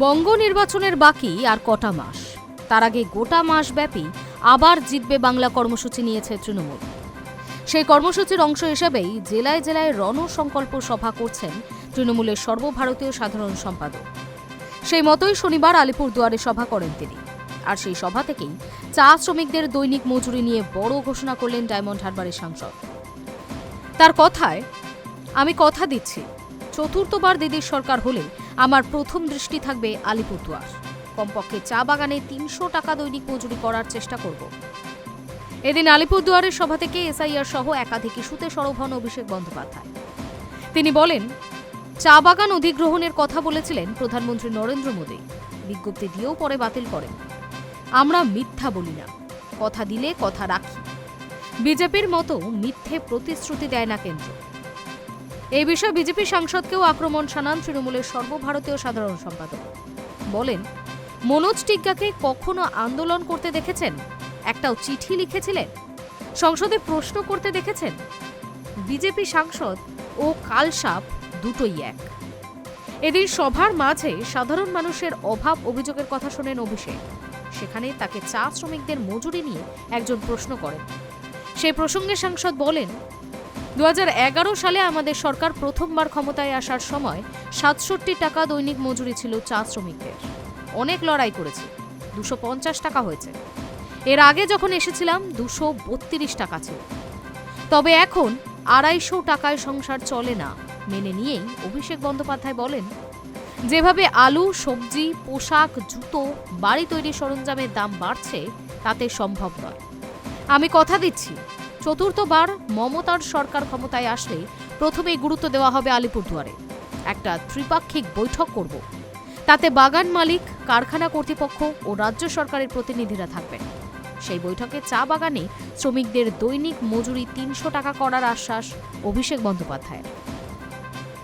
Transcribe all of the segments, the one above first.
বঙ্গ নির্বাচনের বাকি আর কটা মাস, তার আগে গোটা মাস ব্যাপী আবার জিতবে বাংলা কর্মসূচি নিয়েছে তৃণমূল। সেই কর্মসূচির অংশ হিসেবেই জেলায় জেলায় রণসংকল্প সভা করছেন তৃণমূলের সর্বভারতীয় সাধারণ সম্পাদক। সেই মতোই শনিবার আলিপুরদুয়ারে সভা করেন তিনি। আর সেই সভা থেকেই চা শ্রমিকদের দৈনিক মজুরি নিয়ে বড় ঘোষণা করলেন ডায়মন্ড হারবারের সাংসদ। তার কথায়, আমি কথা দিচ্ছি, চতুর্থবার দিদির সরকার হলে আমার প্রথম দৃষ্টি থাকবে আলিপুরদুয়ার। কমপক্ষে চা বাগানে ৩০০ টাকা দৈনিক মজুরি করার চেষ্টা করব। এদিন আলিপুরদুয়ারের সভা থেকে এসআইআর সহ একাধিক ইস্যুতে সরব হন অভিষেক বন্দ্যোপাধ্যায়। তিনি বলেন, চা বাগান অধিগ্রহণের কথা বলেছিলেন প্রধানমন্ত্রী নরেন্দ্র মোদী, বিজ্ঞপ্তি দিয়েও পরে বাতিল করেন। আমরা মিথ্যা বলি না, কথা দিলে কথা রাখি। বিজেপির মতো মিথ্যে প্রতিশ্রুতি দেয় না কেন্দ্র। এই বিষয়ে বিজেপি সাংসদকেও আক্রমণ শানান তৃণমূলের সর্বভারতীয় সাধারণ সম্পাদক। বলেন, মনোজ টিগ্গাকে কখনো আন্দোলন করতে দেখেছেন? একটাও চিঠি লিখেছিলেন? সংসদে প্রশ্ন করতে দেখেছেন? বিজেপি সাংসদ ও কালসাপ দুটোই এক। এদিন সভার মাঝে সাধারণ মানুষের অভাব অভিযোগের কথা শোনেন অভিষেক। সেখানে তাকে চা শ্রমিকদের মজুরি নিয়ে একজন প্রশ্ন করেন। সেই প্রসঙ্গে সাংসদ বলেন, ২০১১ সালে আমাদের সরকার প্রথমবার ক্ষমতায় আসার সময় ৬৭ টাকা দৈনিক মজুরি ছিল চা শ্রমিকদের। অনেক লড়াই করেছে, ২৫০ টাকা হয়েছে। এর আগে যখন এসেছিলাম ২৩২ টাকা ছিল। তবে এখন ২৫০ টাকায় সংসার চলে না মেনে নিয়েই অভিষেক বন্দ্যোপাধ্যায় বলেন, যেভাবে আলু, সবজি, পোশাক, জুতো, বাড়ি তৈরি সরঞ্জামের দাম বাড়ছে তাতে সম্ভব নয়। আমি কথা দিচ্ছি, চতুর্থবার মমতার সরকার ক্ষমতায় আসলে প্রথমেই গুরুত্ব দেওয়া হবে আলিপুরদুয়ারে। একটা ত্রিপাক্ষিক বৈঠক করব। তাতে বাগান মালিক, কারখানা কর্তৃপক্ষ ও রাজ্য সরকারের প্রতিনিধিরা থাকবেন। সেই বৈঠকে চা বাগানে শ্রমিকদের দৈনিক মজুরি ৩০০ টাকা করার আশ্বাস অভিষেক বন্দ্যোপাধ্যায়ের।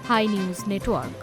Hi news network.